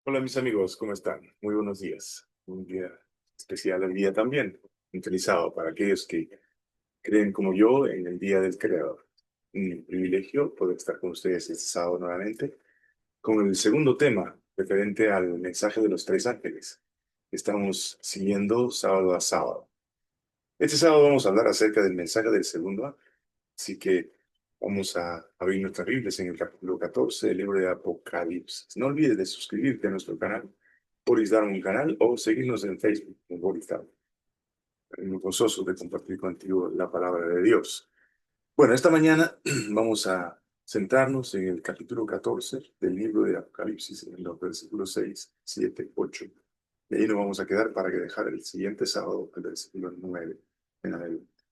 Hola mis amigos, ¿cómo están? Muy buenos días. Un día especial el día también, un feliz sábado para aquellos que creen como yo en el Día del Creador. Un privilegio poder estar con ustedes este sábado nuevamente con el segundo tema referente al mensaje de los tres ángeles. Estamos siguiendo sábado a sábado. Este sábado vamos a hablar acerca del mensaje del segundo ángel. Así que vamos a abrir nuestras Biblias en el capítulo 14 del libro de Apocalipsis. No olvides de suscribirte a nuestro canal, Boris Darwin canal, o seguirnos en Facebook como Boris Darwin. Muy gozoso de compartir contigo la palabra de Dios. Bueno, esta mañana vamos a centrarnos en el capítulo 14 del libro de Apocalipsis, en los versículos 6, 7, 8. Y ahí nos vamos a quedar para que dejar el siguiente sábado, el versículo 9 en adelante.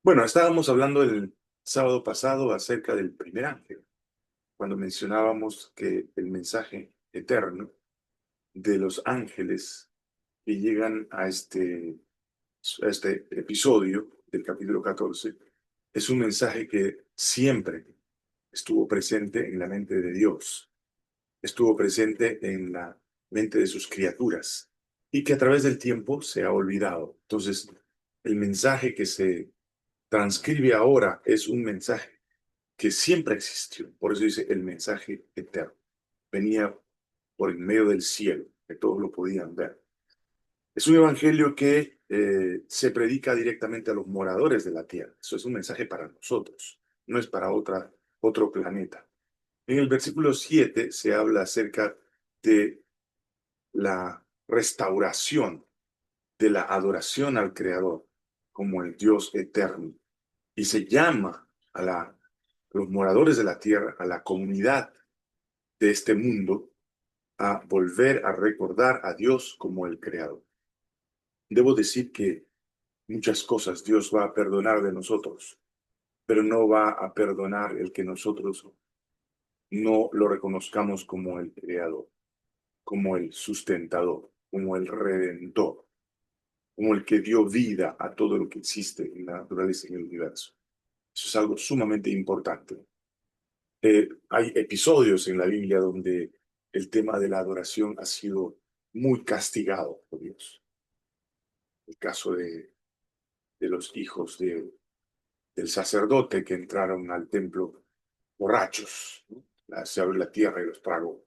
Bueno, estábamos hablando el sábado pasado acerca del primer ángel, cuando mencionábamos que el mensaje eterno de los ángeles que llegan a este episodio del capítulo 14 es un mensaje que siempre estuvo presente en la mente de Dios, estuvo presente en la mente de sus criaturas y que a través del tiempo se ha olvidado. Entonces, el mensaje que se transcribe ahora es un mensaje que siempre existió. Por eso dice el mensaje eterno. Venía por en medio del cielo, que todos lo podían ver. Es un evangelio que se predica directamente a los moradores de la tierra. Eso es un mensaje para nosotros, no es para otro planeta. En el versículo 7 se habla acerca de la restauración, de la adoración al Creador como el Dios eterno. Y se llama a los moradores de la tierra, a la comunidad de este mundo, a volver a recordar a Dios como el Creador. Debo decir que muchas cosas Dios va a perdonar de nosotros, pero no va a perdonar el que nosotros no lo reconozcamos como el Creador, como el sustentador, como el Redentor, como el que dio vida a todo lo que existe en la naturaleza y en el universo. Eso es algo sumamente importante. Hay episodios en la Biblia donde el tema de la adoración ha sido muy castigado por Dios. El caso de los hijos del sacerdote que entraron al templo borrachos, ¿no? Se abrió la tierra y los tragó,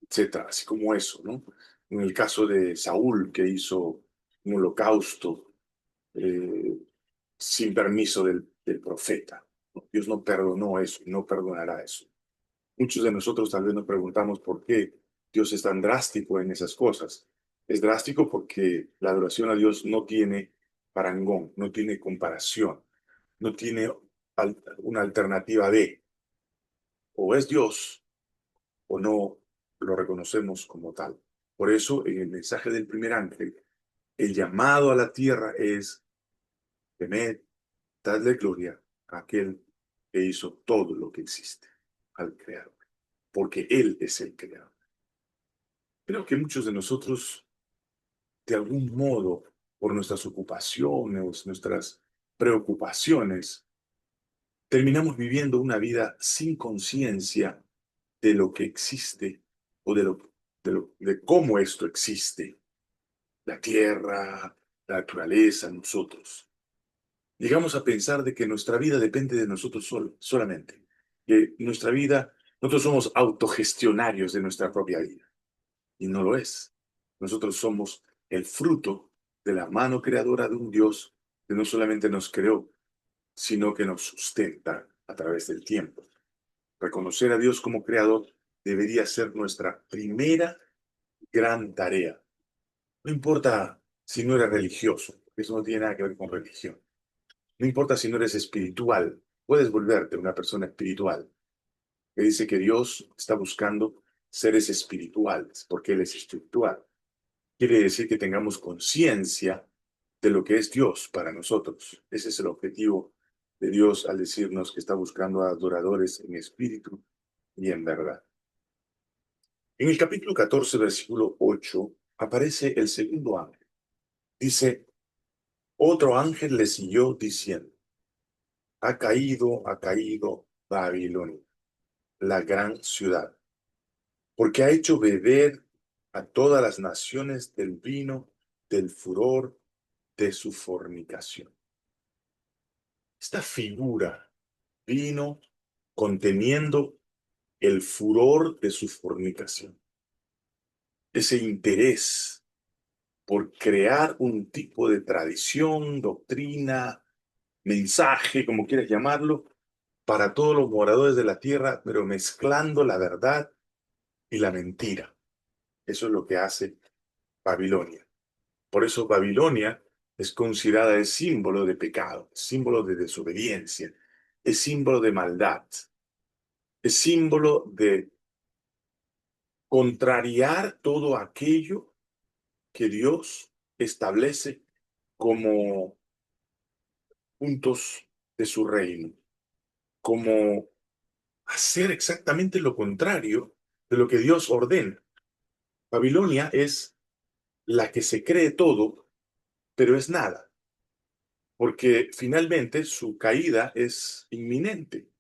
etcétera, así como eso, ¿no? En el caso de Saúl, que hizo un holocausto eh, sin permiso del profeta, ¿no? Dios no perdonó eso y no perdonará eso. Muchos de nosotros tal vez nos preguntamos por qué Dios es tan drástico en esas cosas. Es drástico porque la adoración a Dios no tiene parangón, no tiene comparación, no tiene una alternativa B. O es Dios o no lo reconocemos como tal. Por eso, en el mensaje del primer ángel, el llamado a la tierra es: temed, dadle gloria a aquel que hizo todo lo que existe, al Creador, porque Él es el Creador. Creo que muchos de nosotros, de algún modo, por nuestras ocupaciones, nuestras preocupaciones, terminamos viviendo una vida sin conciencia de lo que existe o de cómo esto existe, la tierra, la naturaleza, nosotros. Llegamos a pensar de que nuestra vida depende de nosotros solamente, que nuestra vida, nosotros somos autogestionarios de nuestra propia vida, y no lo es. Nosotros somos el fruto de la mano creadora de un Dios que no solamente nos creó, sino que nos sustenta a través del tiempo. Reconocer a Dios como creador debería ser nuestra primera gran tarea. No importa si no eres religioso, porque eso no tiene nada que ver con religión. No importa si no eres espiritual, puedes volverte una persona espiritual, que dice que Dios está buscando seres espirituales, porque Él es espiritual. Quiere decir que tengamos conciencia de lo que es Dios para nosotros. Ese es el objetivo de Dios al decirnos que está buscando a adoradores en espíritu y en verdad. En el capítulo 14, versículo 8, aparece el segundo ángel. Dice: otro ángel le siguió diciendo: ha caído Babilonia, la gran ciudad, porque ha hecho beber a todas las naciones del vino del furor de su fornicación. Esta figura vino conteniendo el furor de su fornicación, ese interés por crear un tipo de tradición, doctrina, mensaje, como quieras llamarlo, para todos los moradores de la tierra, pero mezclando la verdad y la mentira. Eso es lo que hace Babilonia. Por eso Babilonia es considerada el símbolo de pecado, símbolo de desobediencia, es símbolo de maldad, es símbolo de contrariar todo aquello que Dios establece como puntos de su reino, como hacer exactamente lo contrario de lo que Dios ordena. Babilonia es la que se cree todo, pero es nada, porque finalmente su caída es inminente.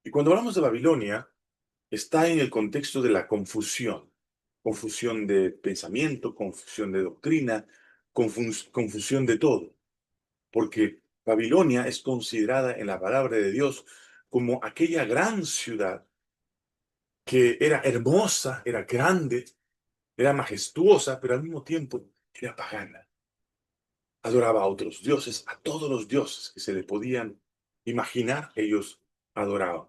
Y cuando hablamos de Babilonia, está en el contexto de la confusión, confusión de pensamiento, confusión de doctrina, confusión de todo, porque Babilonia es considerada en la palabra de Dios como aquella gran ciudad que era hermosa, era grande, era majestuosa, pero al mismo tiempo era pagana. Adoraba a otros dioses, a todos los dioses que se le podían imaginar, ellos adoraban.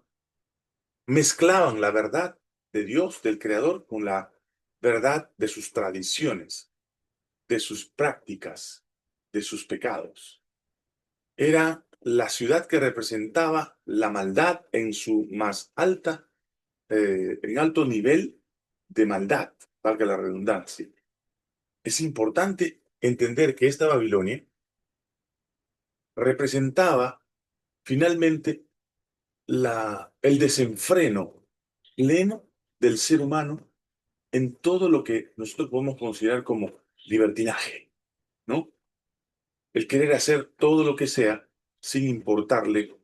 Mezclaban la verdad de Dios, del Creador, con la verdad de sus tradiciones, de sus prácticas, de sus pecados. Era la ciudad que representaba la maldad en su más alta, en alto nivel de maldad, valga la redundancia. Es importante entender que esta Babilonia representaba finalmente el desenfreno pleno del ser humano en todo lo que nosotros podemos considerar como libertinaje, ¿no? El querer hacer todo lo que sea sin importarle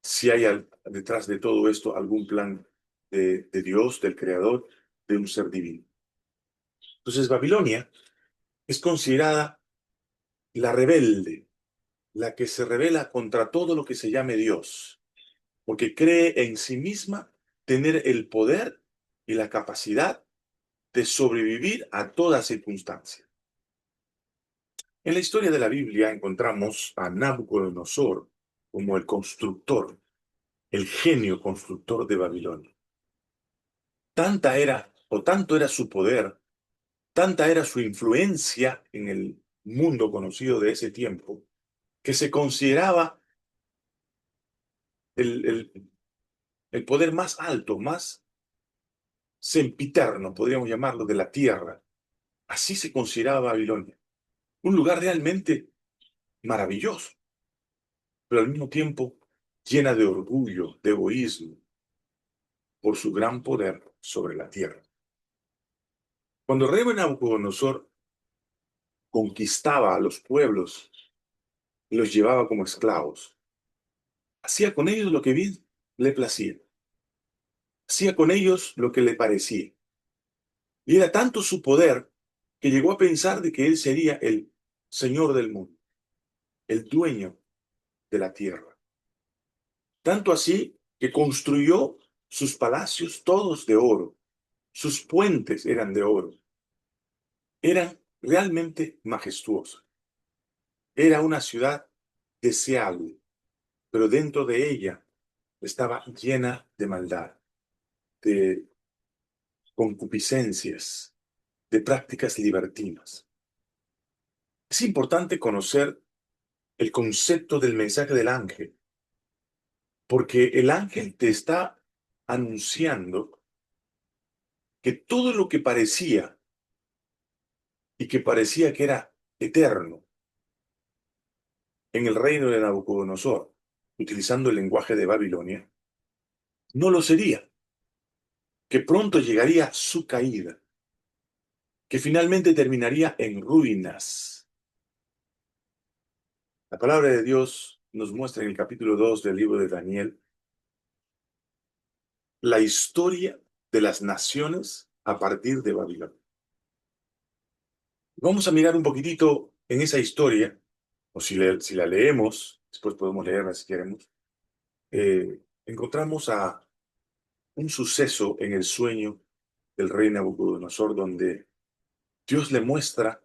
si hay detrás de todo esto algún plan de Dios, del Creador, de un ser divino. Entonces Babilonia es considerada la rebelde, la que se rebela contra todo lo que se llame Dios, porque cree en sí misma tener el poder y la capacidad de sobrevivir a toda circunstancia. En la historia de la Biblia encontramos a Nabucodonosor como el constructor, el genio constructor de Babilonia. Tanta era, o tanto era su poder, tanta era su influencia en el mundo conocido de ese tiempo, que se consideraba el, el, el poder más alto, más sempiterno, podríamos llamarlo, de la tierra. Así se consideraba Babilonia. Un lugar realmente maravilloso, pero al mismo tiempo llena de orgullo, de egoísmo, por su gran poder sobre la tierra. Cuando el rey Nabucodonosor conquistaba a los pueblos y los llevaba como esclavos, hacía con ellos lo que bien le placía, hacía con ellos lo que le parecía. Y era tanto su poder que llegó a pensar de que él sería el señor del mundo, el dueño de la tierra. Tanto así que construyó sus palacios todos de oro, sus puentes eran de oro, eran realmente majestuosos. Era una ciudad deseable, pero dentro de ella estaba llena de maldad, de concupiscencias, de prácticas libertinas. Es importante conocer el concepto del mensaje del ángel, porque el ángel te está anunciando que todo lo que parecía y que parecía que era eterno en el reino de Nabucodonosor, utilizando el lenguaje de Babilonia, no lo sería, que pronto llegaría su caída, que finalmente terminaría en ruinas. La palabra de Dios nos muestra en el capítulo 2 del libro de Daniel la historia de las naciones a partir de Babilonia. Vamos a mirar un poquitito en esa historia, o si la leemos, después podemos leerla si queremos. Encontramos a un suceso en el sueño del rey Nabucodonosor, donde Dios le muestra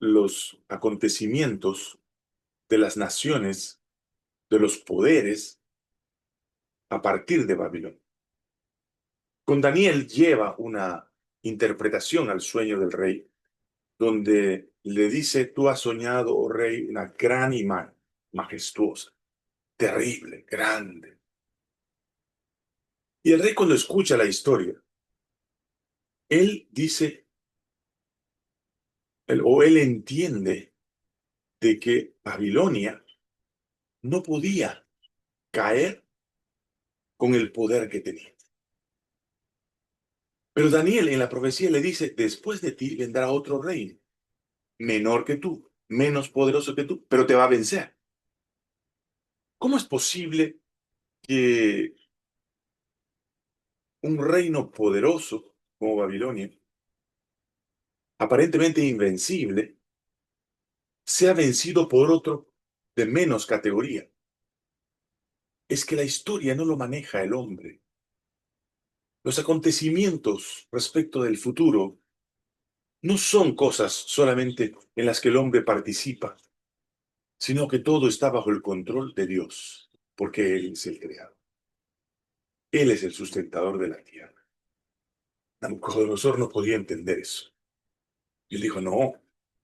los acontecimientos de las naciones, de los poderes, a partir de Babilonia. Con Daniel lleva una interpretación al sueño del rey, donde le dice: tú has soñado, oh rey, una gran imagen, majestuosa, terrible, grande. Y el rey, cuando escucha la historia, él dice, él entiende de que Babilonia no podía caer con el poder que tenía. Pero Daniel en la profecía le dice: después de ti vendrá otro reino, menor que tú, menos poderoso que tú, pero te va a vencer. ¿Cómo es posible que un reino poderoso como Babilonia, aparentemente invencible, sea vencido por otro de menos categoría? Es que la historia no lo maneja el hombre. Los acontecimientos respecto del futuro no son cosas solamente en las que el hombre participa, sino que todo está bajo el control de Dios, porque Él es el creador. Él es el sustentador de la tierra. Nabucodonosor no podía entender eso. Y él dijo: no,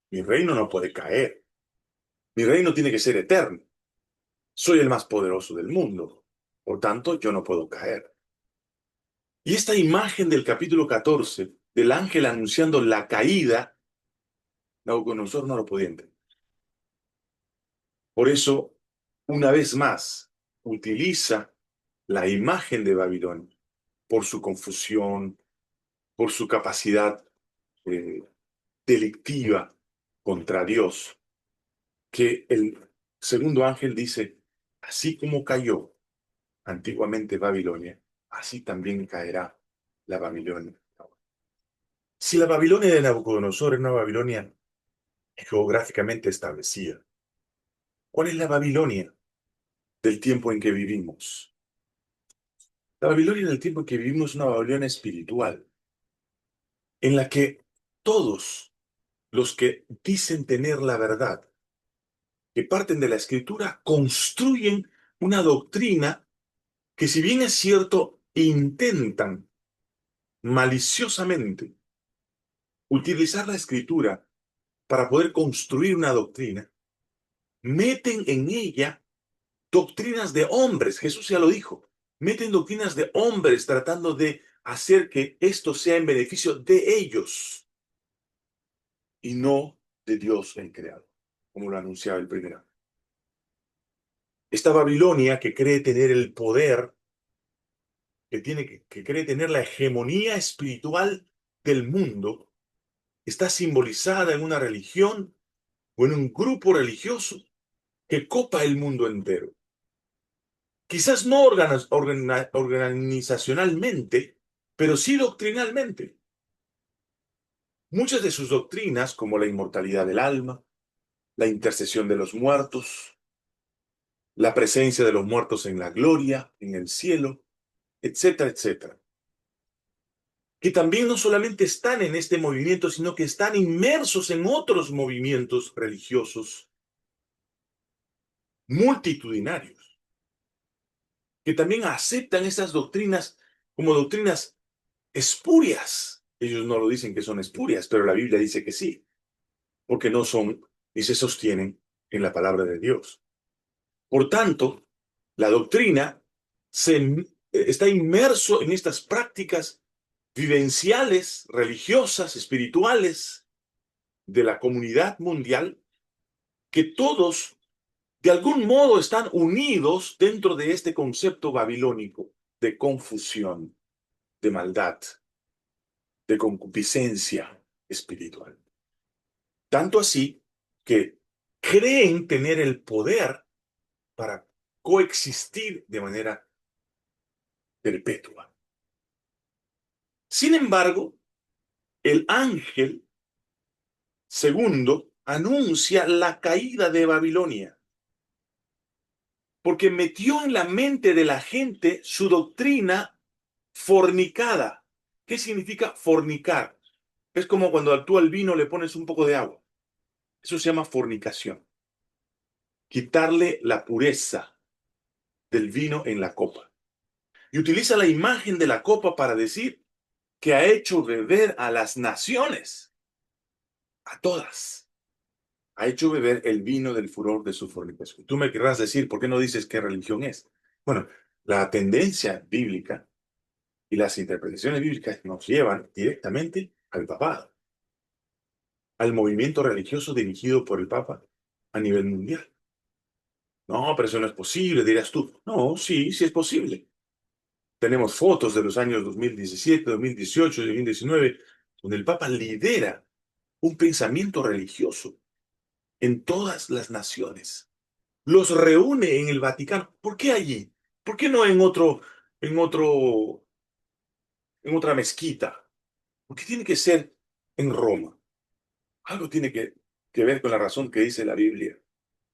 mi reino no puede caer. Mi reino tiene que ser eterno. Soy el más poderoso del mundo. Por tanto, yo no puedo caer. Y esta imagen del capítulo 14, del ángel anunciando la caída, Nabucodonosor no lo podía entender. Por eso, una vez más, utiliza la imagen de Babilonia por su confusión, por su capacidad eh, delictiva contra Dios, que el segundo ángel dice: así como cayó antiguamente Babilonia, así también caerá la Babilonia. Si la Babilonia de Nabucodonosor es una Babilonia geográficamente establecida, ¿cuál es la Babilonia del tiempo en que vivimos? La Babilonia del tiempo en que vivimos es una Babilonia espiritual, en la que todos los que dicen tener la verdad, que parten de la Escritura, construyen una doctrina que, si bien es cierto, intentan maliciosamente utilizar la Escritura para poder construir una doctrina, meten en ella doctrinas de hombres. Jesús ya lo dijo: meten doctrinas de hombres tratando de hacer que esto sea en beneficio de ellos y no de Dios el creador, como lo anunciaba el primero. Esta Babilonia, que cree tener el poder, que cree tener la hegemonía espiritual del mundo, está simbolizada en una religión o en un grupo religioso que copa el mundo entero. Quizás no organizacionalmente, pero sí doctrinalmente. Muchas de sus doctrinas, como la inmortalidad del alma, la intercesión de los muertos, la presencia de los muertos en la gloria, en el cielo, etcétera, etcétera, que también no solamente están en este movimiento, sino que están inmersos en otros movimientos religiosos multitudinarios, que también aceptan esas doctrinas como doctrinas espurias. Ellos no lo dicen que son espurias, pero la Biblia dice que sí, porque no son y se sostienen en la palabra de Dios. Por tanto, la doctrina está inmerso en estas prácticas vivenciales, religiosas, espirituales de la comunidad mundial, que todos de algún modo están unidos dentro de este concepto babilónico de confusión, de maldad, de concupiscencia espiritual. Tanto así que creen tener el poder para coexistir de manera perpetua. Sin embargo, el ángel segundo anuncia la caída de Babilonia, porque metió en la mente de la gente su doctrina fornicada. ¿Qué significa fornicar? Es como cuando tú al vino le pones un poco de agua. Eso se llama fornicación. Quitarle la pureza del vino en la copa. Y utiliza la imagen de la copa para decir que ha hecho beber a las naciones, a todas. Ha hecho beber el vino del furor de su fornicación. Tú me querrás decir, ¿por qué no dices qué religión es? Bueno, la tendencia bíblica y las interpretaciones bíblicas nos llevan directamente al papado, al movimiento religioso dirigido por el Papa a nivel mundial. No, pero eso no es posible, dirás tú. No, sí, sí es posible. Tenemos fotos de los años 2017, 2018, 2019, donde el Papa lidera un pensamiento religioso en todas las naciones. Los reúne en el Vaticano. ¿Por qué allí? ¿Por qué no en otro, en otra mezquita? ¿Por qué tiene que ser en Roma? Algo tiene que ver con la razón que dice la Biblia,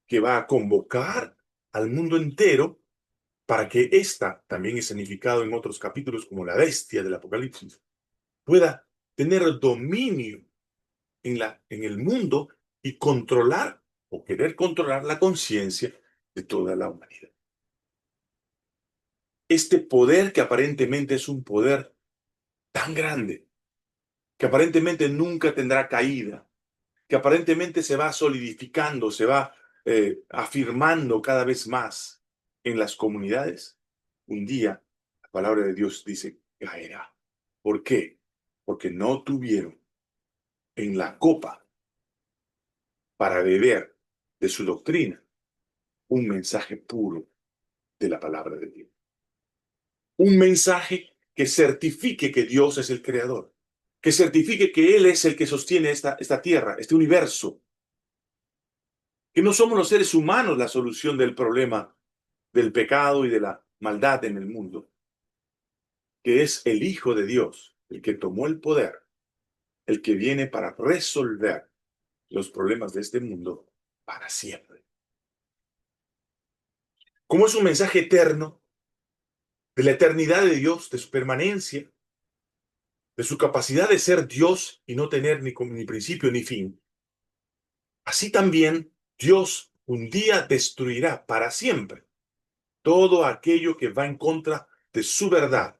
que va a convocar al mundo entero para que ésta, también es significado en otros capítulos como la bestia del Apocalipsis, pueda tener dominio en el mundo y controlar o querer controlar la conciencia de toda la humanidad. Este poder que aparentemente es un poder tan grande, que aparentemente nunca tendrá caída, que aparentemente se va solidificando, se va afirmando cada vez más en las comunidades, un día la palabra de Dios dice caerá. ¿Por qué? Porque no tuvieron en la copa para beber de su doctrina un mensaje puro de la palabra de Dios. Un mensaje que certifique que Dios es el creador, que certifique que Él es el que sostiene esta tierra, este universo, que no somos los seres humanos la solución del problema del pecado y de la maldad en el mundo, que es el Hijo de Dios, el que tomó el poder, el que viene para resolver los problemas de este mundo para siempre. Como es un mensaje eterno, de la eternidad de Dios, de su permanencia, de su capacidad de ser Dios y no tener ni principio ni fin. Así también Dios un día destruirá para siempre todo aquello que va en contra de su verdad,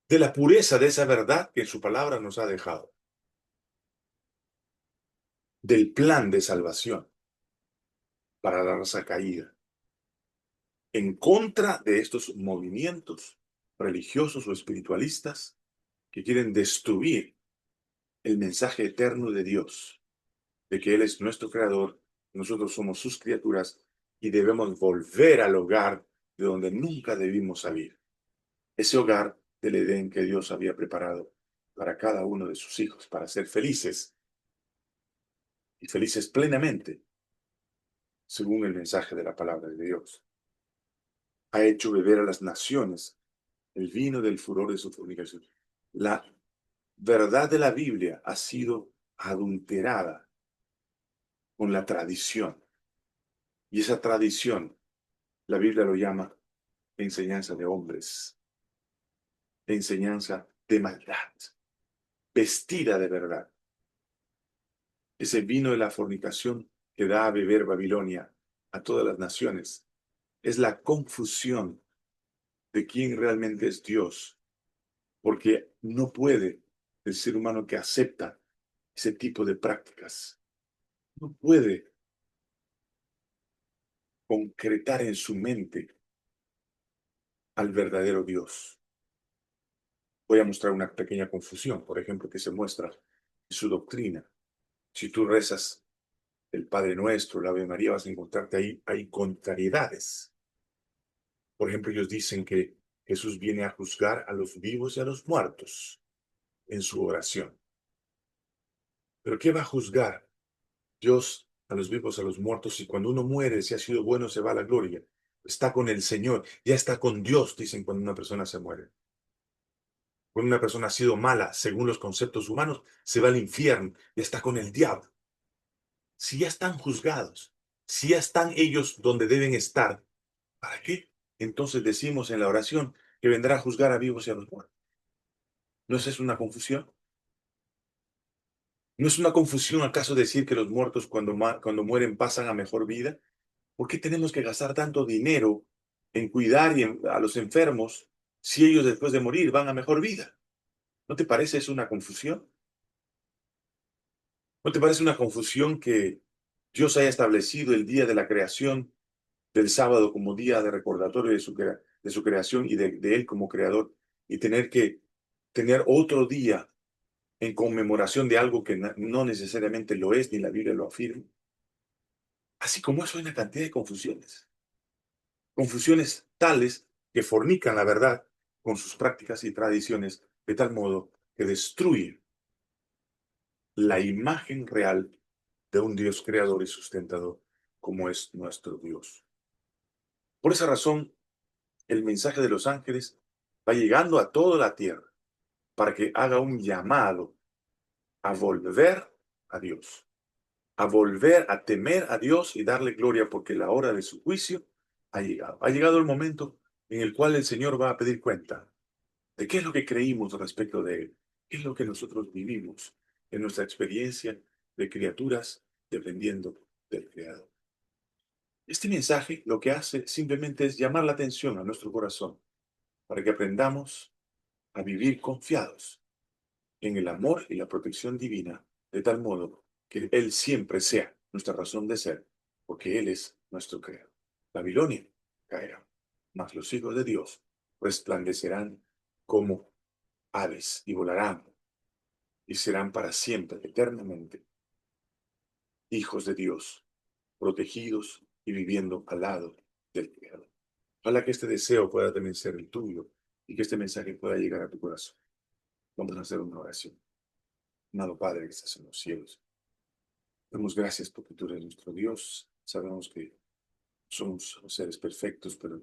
de la pureza de esa verdad que en su palabra nos ha dejado, del plan de salvación para la raza caída, en contra de estos movimientos religiosos o espiritualistas que quieren destruir el mensaje eterno de Dios, de que Él es nuestro creador, nosotros somos sus criaturas y debemos volver al hogar de donde nunca debimos salir. Ese hogar del Edén que Dios había preparado para cada uno de sus hijos, para ser felices y felices plenamente, según el mensaje de la palabra de Dios. Ha hecho beber a las naciones el vino del furor de su fornicación. La verdad de la Biblia ha sido adulterada con la tradición. Y esa tradición, la Biblia lo llama enseñanza de hombres, enseñanza de maldad, vestida de verdad. Ese vino de la fornicación que da a beber Babilonia a todas las naciones es la confusión de quién realmente es Dios, porque no puede el ser humano que acepta ese tipo de prácticas, no puede concretar en su mente al verdadero Dios. Voy a mostrar una pequeña confusión, por ejemplo, que se muestra en su doctrina. Si tú rezas el Padre Nuestro, la Ave María, vas a encontrarte ahí, hay contrariedades. Por ejemplo, ellos dicen que Jesús viene a juzgar a los vivos y a los muertos en su oración. ¿Pero qué va a juzgar Dios a los vivos, a los muertos? Y cuando uno muere, si ha sido bueno, se va a la gloria. Está con el Señor, ya está con Dios, dicen cuando una persona se muere. Cuando una persona ha sido mala según los conceptos humanos, se va al infierno y está con el diablo. Si ya están juzgados, si ya están ellos donde deben estar, ¿para qué? Entonces decimos en la oración que vendrá a juzgar a vivos y a los muertos. ¿No es eso una confusión? ¿No es una confusión acaso decir que los muertos cuando mueren pasan a mejor vida? ¿Por qué tenemos que gastar tanto dinero en cuidar a los enfermos si ellos después de morir van a mejor vida? ¿No te parece eso una confusión? ¿No te parece una confusión que Dios haya establecido el día de la creación del sábado como día de recordatorio de su creación y de Él como creador y tener que tener otro día en conmemoración de algo que no necesariamente lo es ni la Biblia lo afirma? Así como eso hay una cantidad de confusiones. Confusiones tales que fornican la verdad con sus prácticas y tradiciones de tal modo que destruyen la imagen real de un Dios creador y sustentador como es nuestro Dios. Por esa razón, el mensaje de los ángeles va llegando a toda la tierra para que haga un llamado a volver a Dios, a volver a temer a Dios y darle gloria porque la hora de su juicio ha llegado. Ha llegado el momento en el cual el Señor va a pedir cuenta de qué es lo que creímos respecto de Él, qué es lo que nosotros vivimos en nuestra experiencia de criaturas dependiendo del Creador. Este mensaje lo que hace simplemente es llamar la atención a nuestro corazón para que aprendamos a vivir confiados en el amor y la protección divina, de tal modo que Él siempre sea nuestra razón de ser, porque Él es nuestro Creador. Babilonia caerá, mas los hijos de Dios resplandecerán como aves y volarán y serán para siempre, eternamente, hijos de Dios, protegidos y viviendo al lado del Creador. Ojalá que este deseo pueda también ser el tuyo y que este mensaje pueda llegar a tu corazón. Vamos a hacer una oración. Amado Padre que estás en los cielos, damos gracias porque tú eres nuestro Dios. Sabemos que somos seres perfectos, pero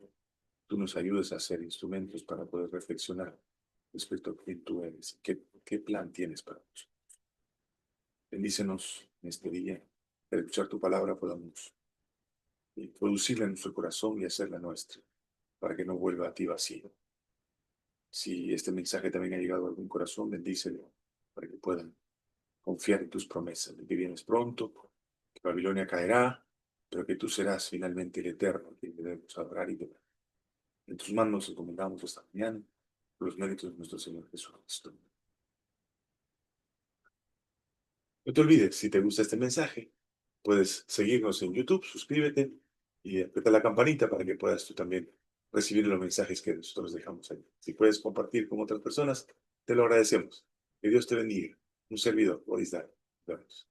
tú nos ayudas a ser instrumentos para poder reflexionar respecto a quién tú eres, qué plan tienes para nosotros. Bendícenos en este día, para escuchar tu palabra podamos producirla en nuestro corazón y hacerla nuestra, para que no vuelva a ti vacío. Si este mensaje también ha llegado a algún corazón, bendícelo, para que puedan confiar en tus promesas, de que vienes pronto, que Babilonia caerá, pero que tú serás finalmente el eterno, quien debemos adorar y temer. En tus manos nos encomendamos esta mañana, por los méritos de nuestro Señor Jesucristo. No te olvides, si te gusta este mensaje, puedes seguirnos en YouTube, suscríbete y aprieta la campanita para que puedas tú también recibir los mensajes que nosotros dejamos ahí. Si puedes compartir con otras personas, te lo agradecemos. Que Dios te bendiga. Un servidor, Boris Dar. Nos vemos.